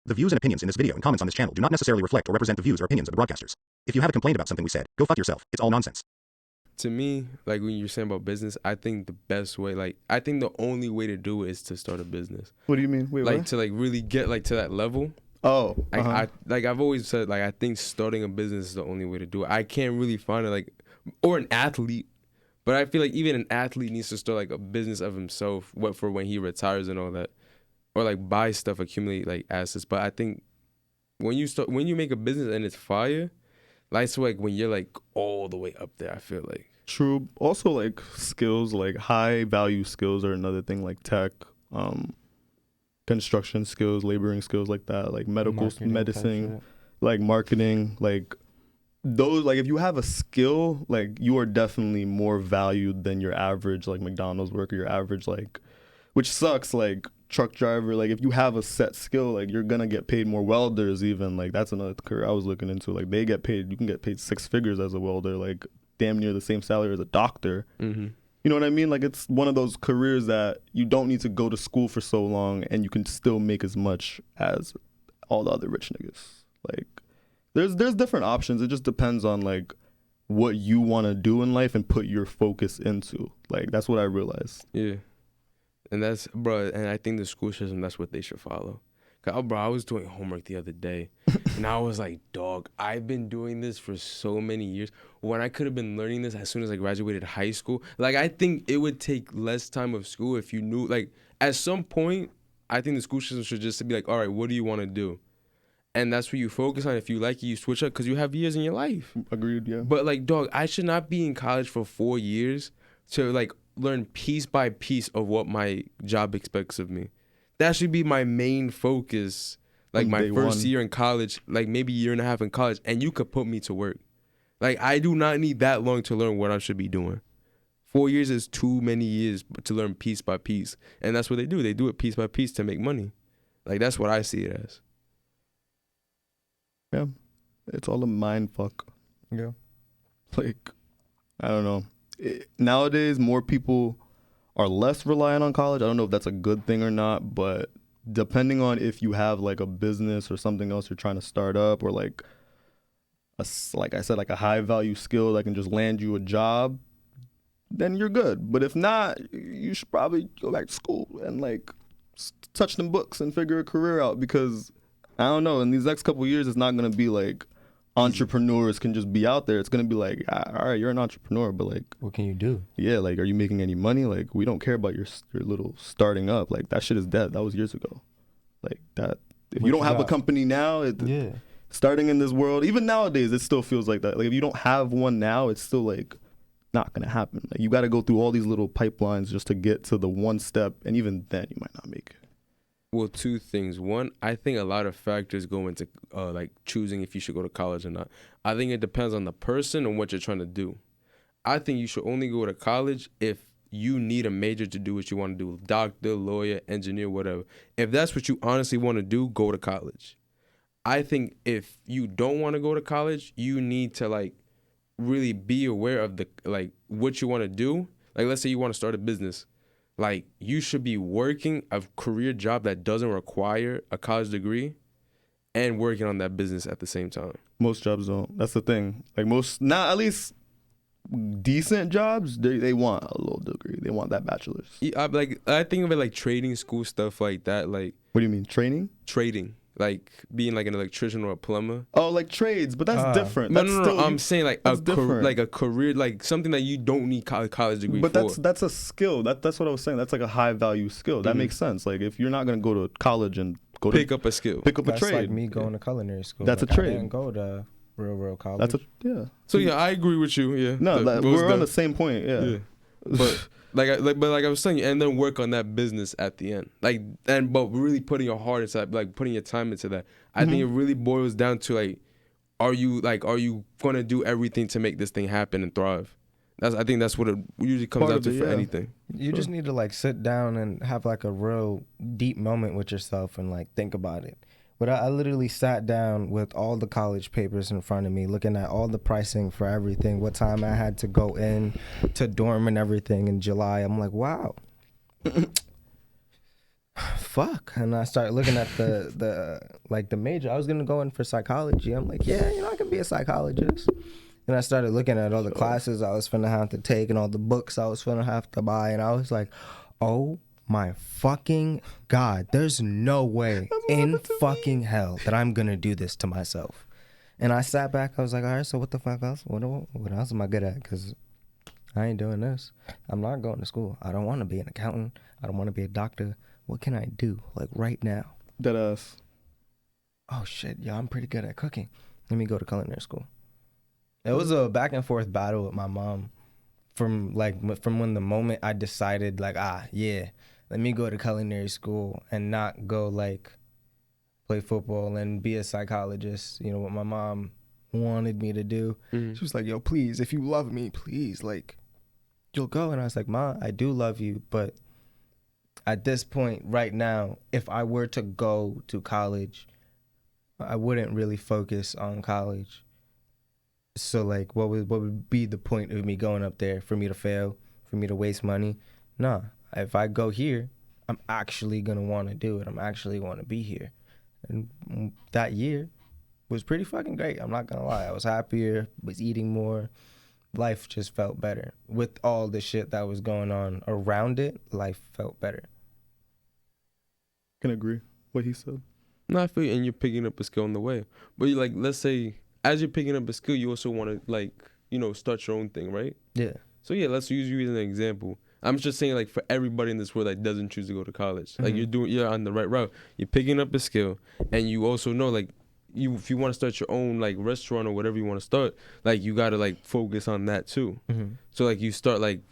The views and opinions in this video and comments on this channel do not necessarily reflect or represent the views or opinions of the broadcasters. If you have a complaint about something we said, go fuck yourself. It's all nonsense. To me, like when you're saying about business, I think the best way, I think the only way to do it is to start a business. What do you mean? Wait, what? To really get to that level. Oh, I've always said, I think starting a business is the only way to do it. I can't really find it or an athlete, but I feel like even an athlete needs to start a business of himself, for when he retires and all that, or buy stuff, accumulate assets. But I think when you make a business and it's fire, so when you're all the way up there, I feel like. True. Also skills, high value skills are another thing, like tech, construction skills, laboring skills like that, medical medicine, marketing, those, if you have a skill, you are definitely more valued than your average McDonald's worker, your average which sucks, truck driver. If you have a set skill, you're gonna get paid more. Welders even, that's another career I was looking into. They get paid, you can get paid 6 figures as a welder, damn near the same salary as a doctor. Mm-hmm. You know what I mean? It's one of those careers that you don't need to go to school for so long and you can still make as much as all the other rich niggas. There's different options. It just depends on what you want to do in life and put your focus into. That's what I realized. Yeah. And and I think the school system, that's what they should follow. Bro, I was doing homework the other day, and I was like, dog, I've been doing this for so many years when I could have been learning this as soon as I graduated high school. I think it would take less time of school if you knew, at some point, I think the school system should just be all right, what do you want to do? And that's what you focus on. If you like it, you switch up because you have years in your life. Agreed, yeah. But, dog, I should not be in college for 4 years to, learn piece by piece of what my job expects of me. That should be my main focus, my first year in college, maybe a year and a half in college, and you could put me to work. I do not need that long to learn what I should be doing. 4 years is too many years to learn piece by piece, and that's what they do. They do it piece by piece to make money. That's what I see it as. Yeah, it's all a mind fuck. Yeah. I don't know. Nowadays, more people are less reliant on college. I don't know if that's a good thing or not, but depending on if you have a business or something else you're trying to start up, or like I said, a high value skill that can just land you a job, then you're good. But if not, you should probably go back to school and touch them books and figure a career out, because I don't know, in these next couple of years, it's not going to be entrepreneurs can just be out there. It's going to be all right, you're an entrepreneur, but what can you do? Yeah, are you making any money? We don't care about your little starting up. That shit is dead. That was years ago. That, if you don't have a company now, starting in this world, even nowadays, it still feels like that. If you don't have one now, it's still not going to happen. You got to go through all these little pipelines just to get to the one step, and even then you might not make it. Well, 2 things. One, I think a lot of factors go into choosing if you should go to college or not. I think it depends on the person and what you're trying to do. I think you should only go to college if you need a major to do what you want to do. Doctor, lawyer, engineer, whatever. If that's what you honestly want to do, go to college. I think if you don't want to go to college, you need to really be aware of the what you want to do. Let's say you want to start a business. You should be working a career job that doesn't require a college degree and working on that business at the same time. Most jobs don't. That's the thing. Most, not at least decent jobs, they want a little degree. They want that bachelor's. Yeah, I think of it trading school, stuff like that. What do you mean, training? Trading. Being an electrician or a plumber. Oh, trades, but that's different. No, I'm saying a career, something that you don't need college degree for. But that's a skill. That's what I was saying. That's a high value skill. That makes sense. If you're not gonna go to college and pick up a skill, pick up a trade. That's like me going to culinary school. That's a trade. I didn't go to real college. That's So yeah, I agree with you. Yeah. No, we're on the same point. Yeah. But like I was saying, and then work on that business at the end. But really putting your heart into that, putting your time into that. I think it really boils down to are you gonna do everything to make this thing happen and thrive? I think that's what it usually comes down to for anything. You just need to sit down and have a real deep moment with yourself and think about it. But I literally sat down with all the college papers in front of me, looking at all the pricing for everything, what time I had to go in to dorm and everything in July. I'm like, wow. fuck. And I started looking at the major. I was gonna go in for psychology. I'm like, yeah, I can be a psychologist. And I started looking at all the classes I was finna have to take and all the books I was finna have to buy, and I was like, oh my fucking God, there's no way in fucking hell that I'm gonna do this to myself. And I sat back, I was like, all right, so what the fuck else? What else am I good at? Because I ain't doing this. I'm not going to school. I don't want to be an accountant. I don't want to be a doctor. What can I do, like, right now? Deadass. Oh, shit, yeah, I'm pretty good at cooking. Let me go to culinary school. It was a back and forth battle with my mom from when the moment I decided, like, yeah, let me go to culinary school and not go, like, play football and be a psychologist, what my mom wanted me to do. Mm-hmm. She was like, yo, please, if you love me, please, like, you'll go. And I was like, Ma, I do love you, but at this point right now, if I were to go to college, I wouldn't really focus on college. So, like, what would be the point of me going up there? For me to fail? For me to waste money? Nah. If I go here, I'm actually going to want to do it. I'm actually want to be here. And that year was pretty fucking great. I'm not going to lie. I was happier, was eating more. Life just felt better. With all the shit that was going on around it, life felt better. Can agree what he said. No, I feel you, and you're picking up a skill on the way. But you, like, let's say, as you're picking up a skill, you also want to, like, start your own thing, right? Yeah. So yeah, let's use you as an example. I'm just saying, like, for everybody in this world that doesn't choose to go to college, like, you're on the right route. You're picking up a skill, and you also know, like, if you want to start your own, like, restaurant or whatever you want to start, like, you gotta, like, focus on that too. So, like, you start, like,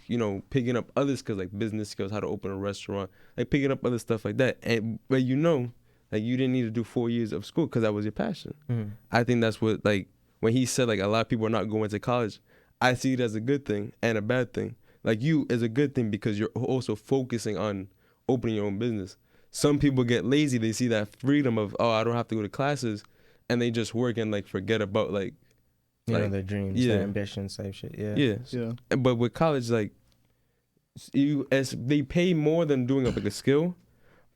picking up other skills, like business skills, how to open a restaurant, like, picking up other stuff like that. And but like, you didn't need to do 4 years of school because that was your passion. I think that's what, like, when he said, like, a lot of people are not going to college, I see it as a good thing and a bad thing. Like, you is a good thing because you're also focusing on opening your own business. Some people get lazy. They see that freedom of, I don't have to go to classes, and they just work and, like, forget about, like, their dreams, their ambitions, type shit. Yeah. But with college, like, they pay more than doing up, like, a skill,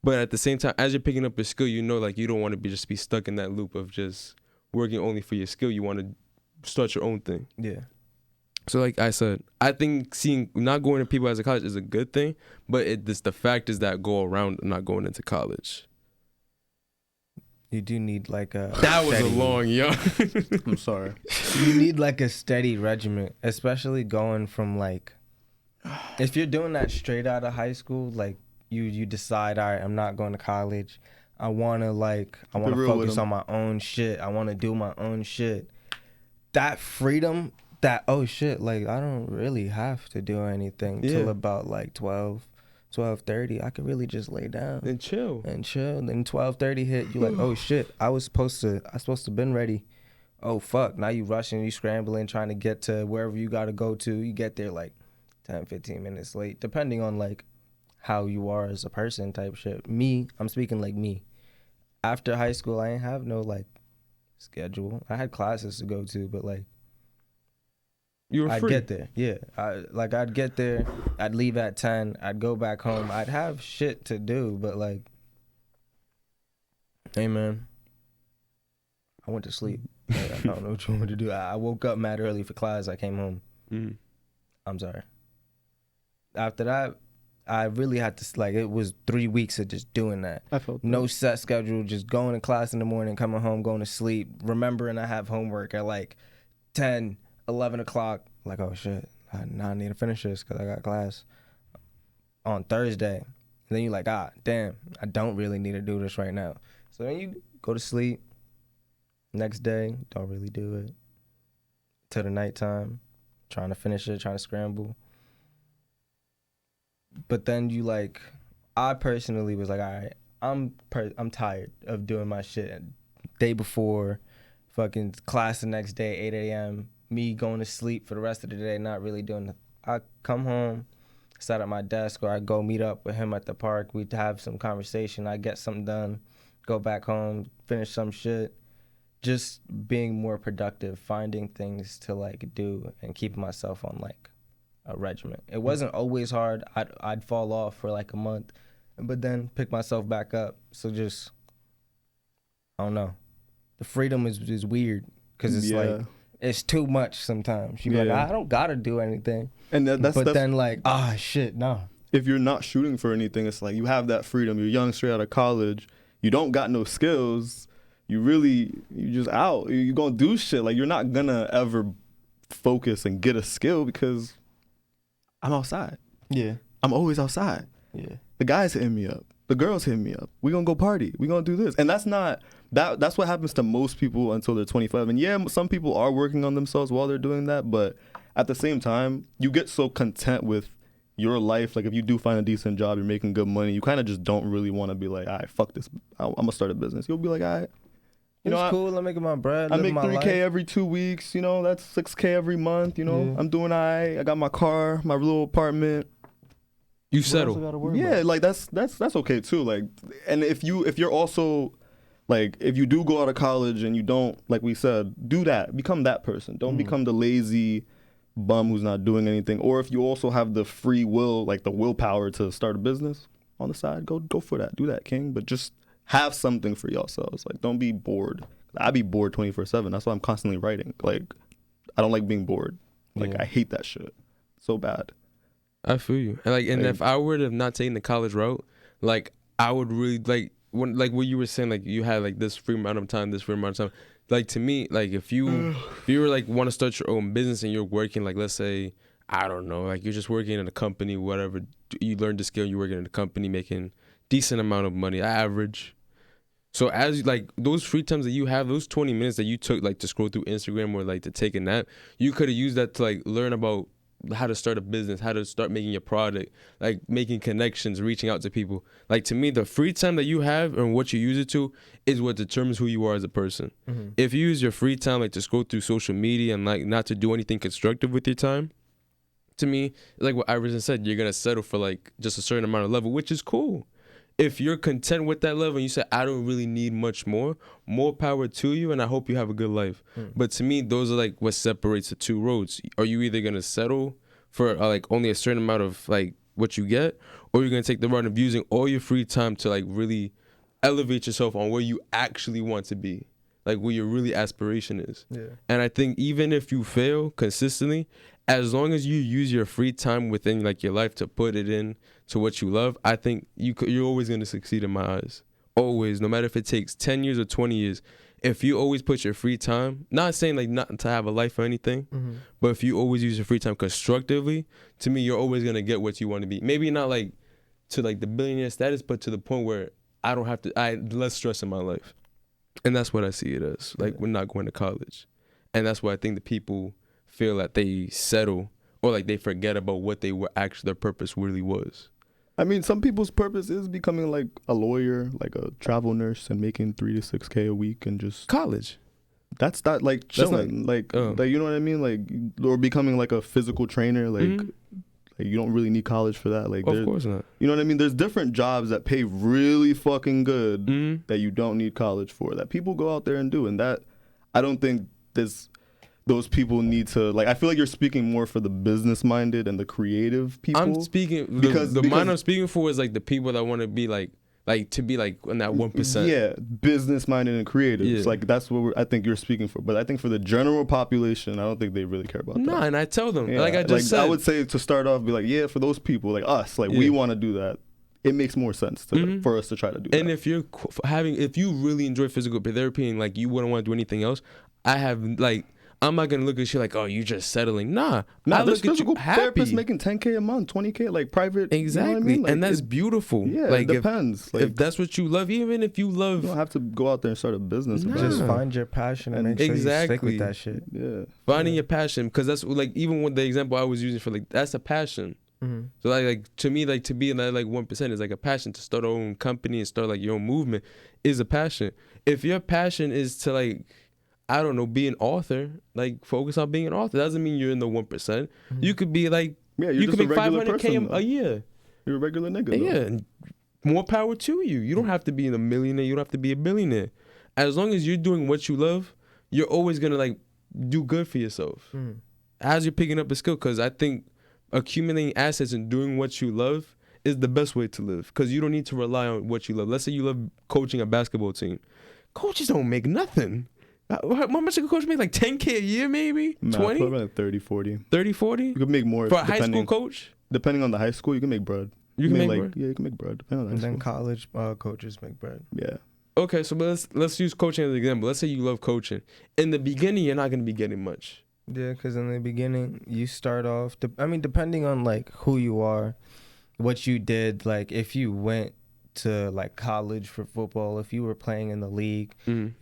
but at the same time, as you're picking up a skill, like, you don't want to just be stuck in that loop of just working only for your skill. You want to start your own thing. Yeah. So, like I said, I think not going to people as a college is a good thing, but it's the factors that go around not going into college. You do need, like, that was a long I'm sorry. You need, like, a steady regimen, especially going from, like, if you're doing that straight out of high school, like, you decide, all right, I'm not going to college. I want to focus on my own shit. I want to do my own shit. That freedom, oh shit, like, I don't really have to do anything till about, like, 12:30. I could really just lay down and chill. Then 12:30 hit, you like, oh shit, I was supposed to been ready. Oh fuck, now you rushing, you scrambling, trying to get to wherever you gotta go to. You get there like 10-15 minutes late, depending on, like, how you are as a person, type shit. I'm speaking like me. After high school, I ain't have no, like, schedule. I had classes to go to, but, like, you were free. I'd get there, yeah. I'd get there, I'd leave at 10, I'd go back home. I'd have shit to do, but, like, hey, man, I went to sleep. Like, I don't know what you want me to do. I woke up mad early for class. I came home. I'm sorry. After that, I really had to, like, it was 3 weeks of just doing that. I felt no set schedule, just going to class in the morning, coming home, going to sleep, remembering I have homework at, like, 10, 11 o'clock. Like, oh, shit, now I need to finish this because I got class on Thursday. And then you're like, damn, I don't really need to do this right now. So then you go to sleep. Next day, don't really do it. Till the nighttime, trying to finish it, trying to scramble. But then you, like, I personally was like, all right, I'm tired of doing my shit. Day before, fucking class the next day, 8 a.m., me going to sleep for the rest of the day, not really doing nothing. I come home, sat at my desk, or I go meet up with him at the park. We'd have some conversation. I get something done, go back home, finish some shit. Just being more productive, finding things to, like, do and keeping myself on, like, a regimen. It wasn't always hard. I'd fall off for, like, a month. but then pick myself back up. So just, I don't know. The freedom is weird because it's like, it's too much sometimes. You be like, I don't gotta do anything. And that's then like, shit, no. If you're not shooting for anything, it's like you have that freedom. You're young, straight out of college. You don't got no skills. You just out. You're gonna do shit. Like, you're not gonna ever focus and get a skill because I'm outside. Yeah. I'm always outside. Yeah. The guys hitting me up. The girls hitting me up. We gonna go party. We gonna do this. And that's what happens to most people until they're 25. And yeah, some people are working on themselves while they're doing that. But at the same time, you get so content with your life. Like, if you do find a decent job, you're making good money, you kind of just don't really want to be like, all right, fuck this. I'm gonna start a business. You'll be like, all right. It's cool. I'm making my bread. I make my $3K life. every 2 weeks. That's $6K every month. I'm doing all right. I got my car, my little apartment. You settle. Yeah, like that's okay too. Like, and if you're also like, if you do go out of college and you don't, like we said, do that. Become that person. Don't become the lazy bum who's not doing anything. Or if you also have the free will, like the willpower to start a business on the side, go for that. Do that, king. But just have something for yourselves. Like, don't be bored. I be bored 24/7. That's why I'm constantly writing. Like, I don't like being bored. Like, I hate that shit so bad. I feel you. And if I were to not taking the college route, like, I would really like what you were saying. Like, you had like this free amount of time, this free amount of time. Like, to me, like, if you were like want to start your own business and you're working, like, let's say, I don't know, like, you're just working in a company, whatever. You learned the skill. You're working in a company, making decent amount of money, average. So as like those free times that you have, those 20 minutes that you took like to scroll through Instagram or like to take a nap, you could have used that to like learn about how to start a business, how to start making your product, like making connections, reaching out to people. Like, to me, the free time that you have and what you use it to is what determines who you are as a person. Mm-hmm. If you use your free time like to scroll through social media and like not to do anything constructive with your time, to me, like what Iverson said, you're gonna settle for like just a certain amount of level, which is cool. If you're content with that level and you say, I don't really need much more power to you, and I hope you have a good life. But to me, those are like what separates the two roads. Are you either going to settle for like only a certain amount of like what you get, or you're going to take the route of using all your free time to like really elevate yourself on where you actually want to be, like where your really aspiration is. Yeah. And I think even if you fail consistently, as long as you use your free time within like your life to put it in to what you love, I think you're always going to succeed in my eyes. Always, no matter if it takes 10 years or 20 years. If you always put your free time, not saying like not to have a life or anything, but if you always use your free time constructively, to me, you're always going to get what you want to be. Maybe not like to like the billionaire status, but to the point where I had less stress in my life. And that's what I see it as. Like, we're not going to college. And that's why I think the people feel that they settle or like they forget about what they were actually, their purpose really was. I mean, some people's purpose is becoming like a lawyer, like a travel nurse, and making $3 to $6K a week, and just college. That's not like chilling, like you know what I mean, like, or becoming like a physical trainer, like like you don't really need college for that. Like, of course not. You know what I mean? There's different jobs that pay really fucking good that you don't need college for, that people go out there and do, and that I don't think those people need to, like, I feel like you're speaking more for the business minded and the creative people. I'm speaking because the mind I'm speaking for is like the people that want to be like to be like in that 1%. Yeah, business minded and creative. Yeah. It's like that's what I think you're speaking for. But I think for the general population, I don't think they really care about that. Nah, and I tell them, like I just said, I would say to start off, be like, yeah, for those people like us, like we want to do that. It makes more sense for us to try to do that. And if you really enjoy physical therapy and like you wouldn't want to do anything else, I'm not gonna look at you like, oh, you just settling. Nah, I there's look at physical you happy. therapists making $10K a month, $20K, like private. Exactly, you know what I mean? Like, and that's beautiful. Yeah, like, it depends. If that's what you love, even if you love, you don't have to go out there and start a business. Just find your passion and make sure you stick with that shit. Yeah, finding your passion, because that's like even with the example I was using for like that's a passion. So like to me, like to be in that like 1% is like a passion. To start our own company and start like your own movement is a passion. If your passion is to like, I don't know, be an author, like focus on being an author. That doesn't mean you're in the 1%. You could be like, you could make $500K a year. You're a regular nigga. Yeah, and more power to you. You don't have to be a millionaire. You don't have to be a billionaire. As long as you're doing what you love, you're always gonna like do good for yourself. As you're picking up a skill, because I think accumulating assets and doing what you love is the best way to live because you don't need to rely on what you love. Let's say you love coaching a basketball team. Coaches don't make nothing. How much does a coach make? Like 10K a year, maybe? 20? Probably like 30, 40. 30, 40? You could make more. For a high school coach? Depending on the high school, you can make bread. You can make like bread? Yeah, you can make bread. Depending on the And high then school. college coaches make bread. Yeah. Okay, so let's use coaching as an example. Let's say you love coaching. In the beginning, you're not going to be getting much. Yeah, because in the beginning, you start off, depending on, like, who you are, what you did, like, if you went to, like, college for football, if you were playing in the league,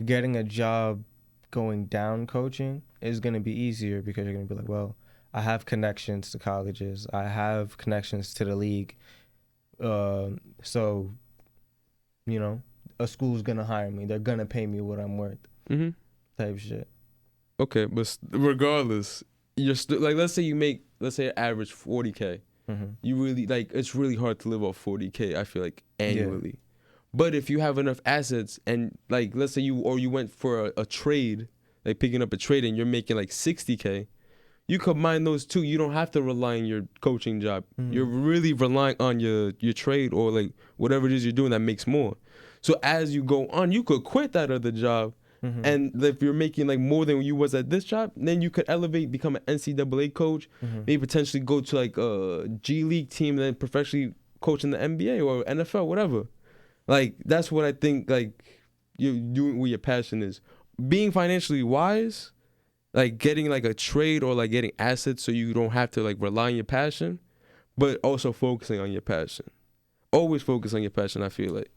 getting a job going down coaching is going to be easier because you're going to be like, well, I have connections to colleges. I have connections to the league. So, you know, a school's going to hire me. They're going to pay me what I'm worth. Type shit. Okay, but regardless, you're still, like, let's say average 40K. You really, like, it's really hard to live off 40K, I feel like, annually. Yeah. But if you have enough assets and, like, let's say you went for a trade, like picking up a trade and you're making like 60K, you combine those two. You don't have to rely on your coaching job. You're really relying on your trade or like whatever it is you're doing that makes more. So as you go on, you could quit that other job. And if you're making like more than you was at this job, then you could elevate, become an NCAA coach, maybe potentially go to like a G League team, and then professionally coach in the NBA or NFL, whatever. Like, that's what I think, like, you're doing what your passion is. Being financially wise, like getting like a trade or like getting assets so you don't have to like rely on your passion, but also focusing on your passion. Always focus on your passion, I feel like.